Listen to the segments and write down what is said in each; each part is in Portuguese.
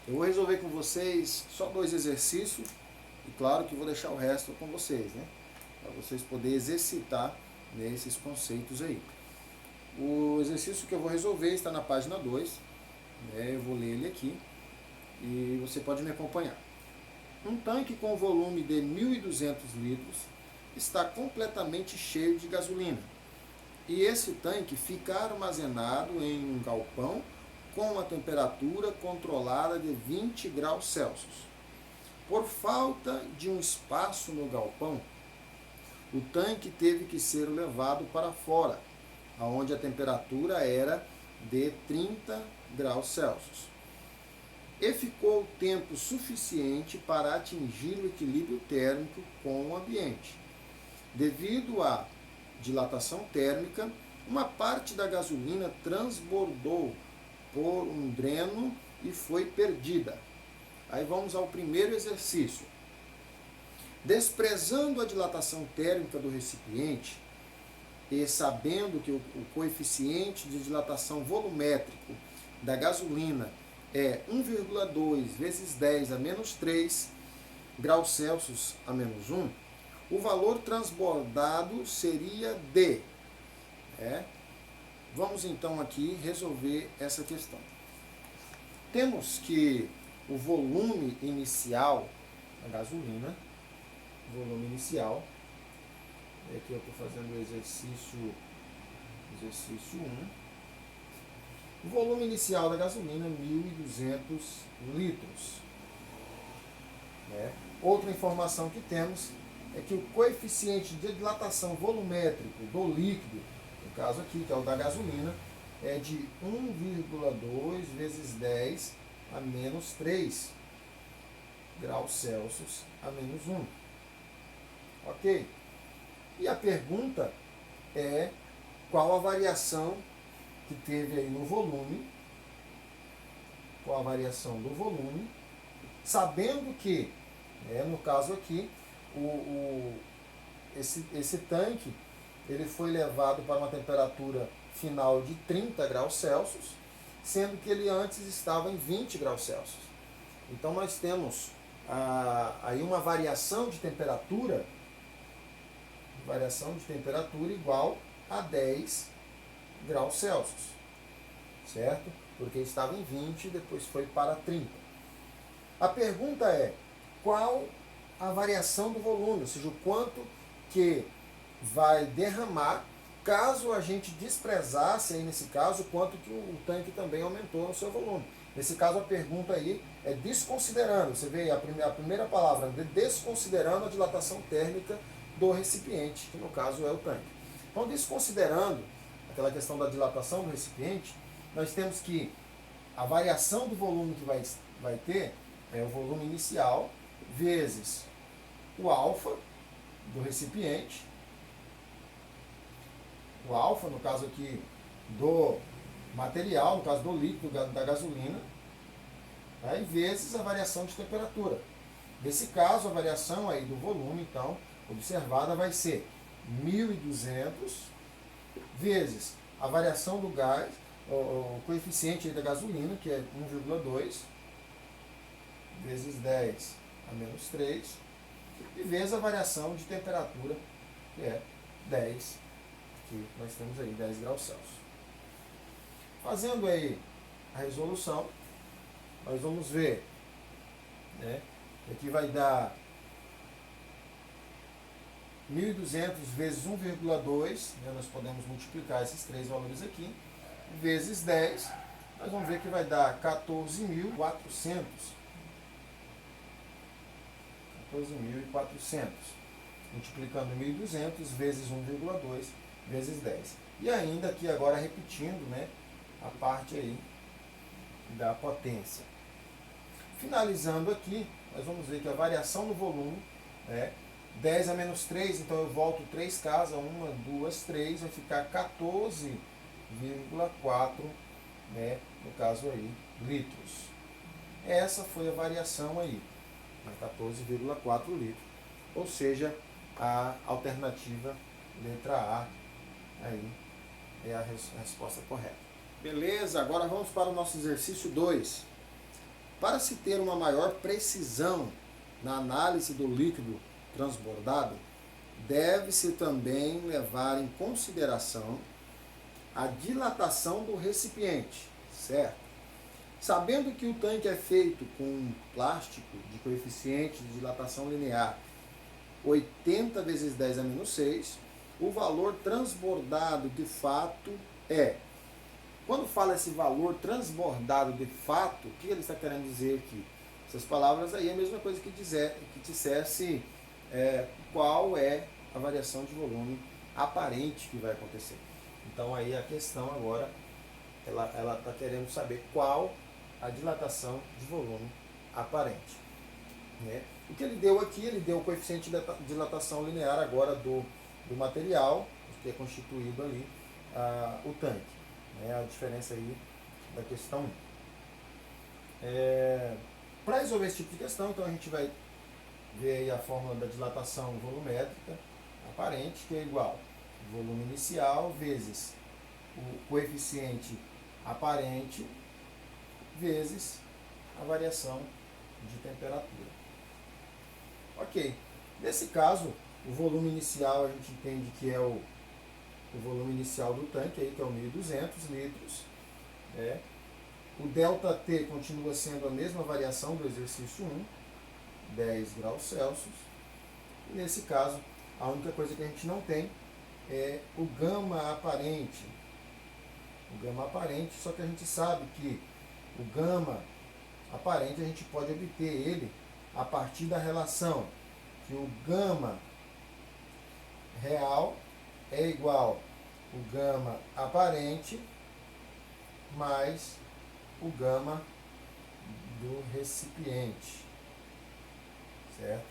Eu vou resolver com vocês só 2 exercícios e claro que vou deixar o resto com vocês, né? Para vocês poderem exercitar nesses conceitos aí. O exercício que eu vou resolver está na página 2, né? Eu vou ler ele aqui e você pode me acompanhar. Um tanque com volume de 1.200 litros está completamente cheio de gasolina. E esse tanque fica armazenado em um galpão com uma temperatura controlada de 20 graus Celsius. Por falta de um espaço no galpão, o tanque teve que ser levado para fora, onde a temperatura era de 30 graus Celsius. E ficou tempo suficiente para atingir o equilíbrio térmico com o ambiente. Devido à dilatação térmica, uma parte da gasolina transbordou por um dreno e foi perdida. Aí vamos ao primeiro exercício. Desprezando a dilatação térmica do recipiente e sabendo que o coeficiente de dilatação volumétrico da gasolina é 1,2 vezes 10 a menos 3 graus Celsius a menos 1, o valor transbordado seria de... Vamos então aqui resolver essa questão. Temos que o volume inicial da gasolina, volume inicial, aqui eu estou fazendo o exercício 1. O volume inicial da gasolina é 1.200 litros. Outra informação que temos é que o coeficiente de dilatação volumétrico do líquido, no caso aqui, que é o da gasolina, é de 1,2 vezes 10 a menos 3 graus Celsius a menos 1. Ok? E a pergunta é qual a variação que teve aí no volume, qual a variação do volume, sabendo que, no caso aqui, esse tanque ele foi levado para uma temperatura final de 30 graus Celsius, sendo que ele antes estava em 20 graus Celsius. Então nós temos aí uma variação de temperatura igual a 10 graus Celsius, certo? Porque estava em 20 e depois foi para 30. A pergunta é, qual a variação do volume, ou seja, o quanto que vai derramar caso a gente desprezasse, aí nesse caso, o quanto que o tanque também aumentou no seu volume. Nesse caso, a pergunta aí é desconsiderando, você vê a primeira palavra, desconsiderando a dilatação térmica do recipiente, que no caso é o tanque. Então, desconsiderando aquela questão da dilatação do recipiente, nós temos que a variação do volume que vai ter é o volume inicial vezes o alfa do recipiente, o alfa, no caso aqui, do material, no caso do líquido da gasolina, e vezes a variação de temperatura. Nesse caso, a variação aí do volume, então, observada vai ser 1.200 vezes a variação do gás, o coeficiente aí da gasolina, que é 1,2, vezes 10 a menos 3, e vezes a variação de temperatura, que é 10, que nós temos aí 10 graus Celsius. Fazendo aí a resolução, nós vamos ver, aqui vai dar 1.200 vezes 1,2, nós podemos multiplicar esses três valores aqui, vezes 10, nós vamos ver que vai dar 14.400. 14.400. Multiplicando 1.200 vezes 1,2 vezes 10. E ainda aqui agora repetindo, a parte aí da potência. Finalizando aqui, nós vamos ver que a variação no volume é 10 a menos 3, então eu volto 3 casas, 1, 2, 3, vai ficar 14,4, no caso aí, litros. Essa foi a variação aí, 14,4 litros. Ou seja, a alternativa letra A aí é a resposta correta. Beleza, agora vamos para o nosso exercício 2. Para se ter uma maior precisão na análise do líquido transbordado, deve-se também levar em consideração a dilatação do recipiente, certo? Sabendo que o tanque é feito com plástico de coeficiente de dilatação linear 80 vezes 10 a menos 6, o valor transbordado de fato é... Quando fala esse valor transbordado de fato, o que ele está querendo dizer aqui? Essas palavras aí é a mesma coisa que dissesse qual é a variação de volume aparente que vai acontecer. Então aí a questão agora, ela está querendo saber qual a dilatação de volume aparente. Né? O que ele deu aqui, ele deu o coeficiente de dilatação linear agora do material, que é constituído ali o tanque. A diferença aí da questão 1. Para resolver esse tipo de questão, então a gente vai ver aí a fórmula da dilatação volumétrica aparente, que é igual ao volume inicial vezes o coeficiente aparente vezes a variação de temperatura. Ok. Nesse caso, o volume inicial a gente entende que é o volume inicial do tanque, aí, que é o 1.200 litros. O ΔT continua sendo a mesma variação do exercício 1, 10 graus Celsius. E nesse caso, a única coisa que a gente não tem é o gama aparente. O gama aparente, só que a gente sabe que o gama aparente a gente pode obter ele a partir da relação que o gama real é igual o gama aparente mais o gama do recipiente, certo?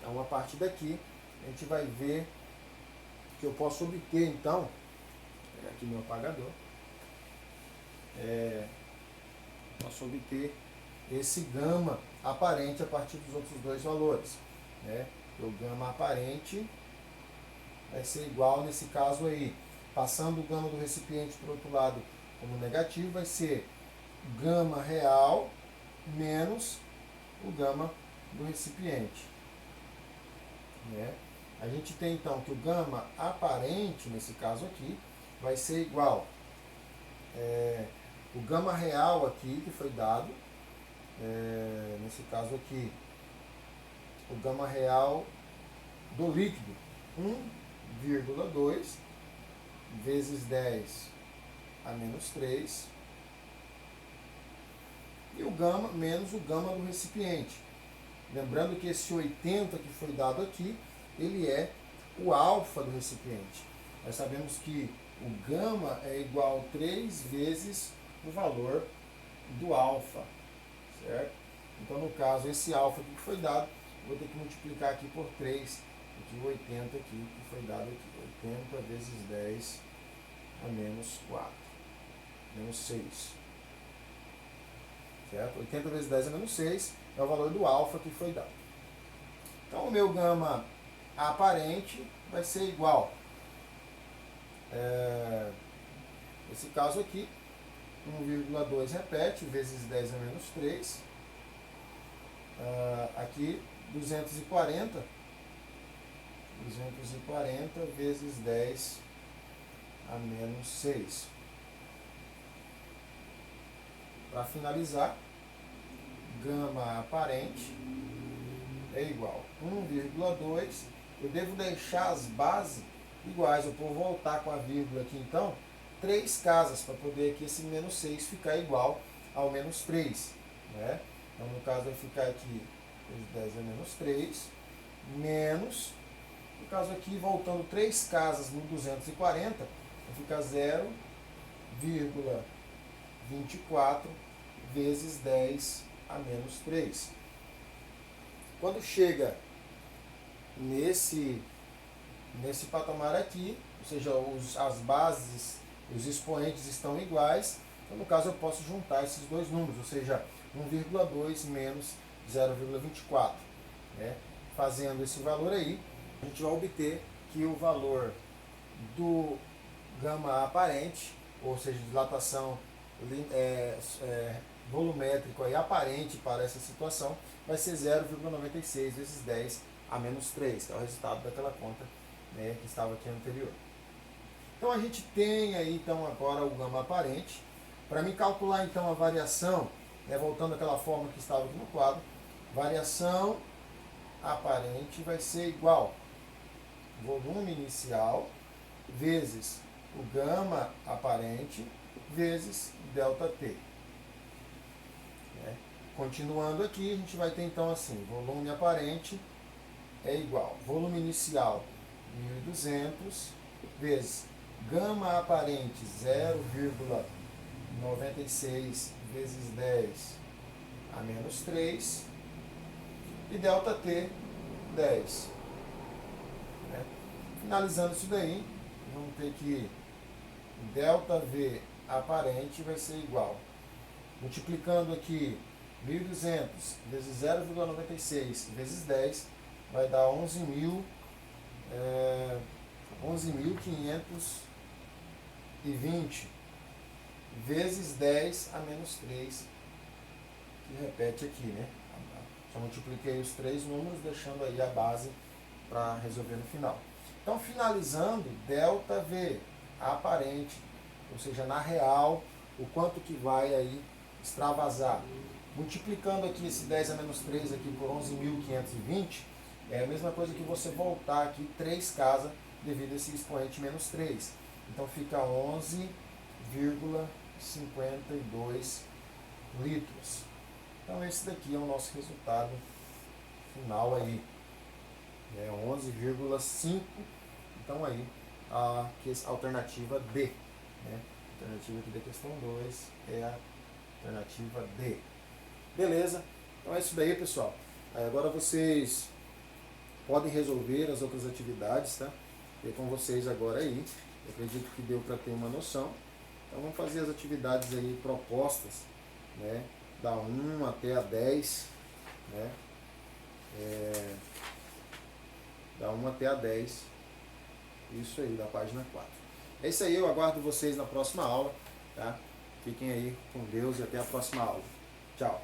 Então, a partir daqui, a gente vai ver que eu posso obter, então, vou pegar aqui meu apagador, posso obter esse gama aparente a partir dos outros dois valores. O gama aparente vai ser igual, nesse caso aí, passando o gama do recipiente para o outro lado como negativo, vai ser gama real menos o gama do recipiente. A gente tem então que o gama aparente, nesse caso aqui, vai ser igual o gama real aqui, que foi dado, nesse caso aqui, o gama real do líquido, 1,2 vezes 10 a menos 3, e o gama menos o gama do recipiente. Lembrando que esse 80 que foi dado aqui, ele é o alfa do recipiente. Nós sabemos que o gama é igual a 3 vezes o valor do alfa, certo? Então, no caso, esse alfa que foi dado, vou ter que multiplicar aqui por 3, aqui o 80 aqui, que foi dado aqui, 80 vezes 10 a menos 4, menos 6. Certo? 80 vezes 10 a menos 6 é o valor do alfa que foi dado. Então, o meu gama aparente vai ser igual, nesse caso aqui, 1,2 repete, vezes 10 a menos 3, aqui 240 vezes 10 a menos 6. Para finalizar, gama aparente é igual a 1,2. Eu devo deixar as bases iguais. Eu vou voltar com a vírgula aqui, então, 3 casas, para poder aqui esse menos 6 ficar igual ao menos 3. Então, no caso, vai ficar aqui 10 a menos 3, menos, no caso aqui, voltando 3 casas no 240, vai ficar 0,24 vezes 10 a menos 3. Quando chega nesse patamar aqui, ou seja, as bases, os expoentes estão iguais, então no caso eu posso juntar esses dois números, ou seja, 1,2 menos 0,24. Fazendo esse valor aí, a gente vai obter que o valor do gama aparente, ou seja, dilatação volumétrico aí aparente para essa situação vai ser 0,96 vezes 10 a menos 3, que é o resultado daquela conta, né, que estava aqui anterior. Então a gente tem aí então agora o gama aparente. Para mim calcular então a variação, né, voltando àquela forma que estava aqui no quadro, variação aparente vai ser igual volume inicial vezes o gama aparente vezes ΔT. Continuando aqui, a gente vai ter então assim, volume aparente é igual volume inicial 1.200 vezes gama aparente 0,96 vezes 10 a menos 3 e ΔT 10. Né? Finalizando isso daí, vamos ter que ΔV aparente vai ser igual, multiplicando aqui 1.200 vezes 0,96 vezes 10 vai dar 11.520 vezes 10 a menos 3, que repete aqui, né? Só multipliquei os três números, deixando aí a base para resolver no final. Então, finalizando, ΔV aparente, ou seja, na real, o quanto que vai aí extravasar. Multiplicando aqui esse 10 a menos 3 aqui por 11.520, é a mesma coisa que você voltar aqui 3 casas devido a esse expoente menos 3. Então fica 11,52 litros. Então esse daqui é o nosso resultado final aí. 11,5. Então aí a alternativa D. Né? A alternativa aqui da questão 2 é a alternativa D. Beleza? Então é isso daí, pessoal. Aí agora vocês podem resolver as outras atividades, tá? E com vocês agora aí. Eu acredito que deu para ter uma noção. Então vamos fazer as atividades aí propostas, né? Da 1 até a 10, né? Da 1 até a 10. Isso aí, da página 4. É isso aí, eu aguardo vocês na próxima aula, tá? Fiquem aí com Deus e até a próxima aula. Tchau!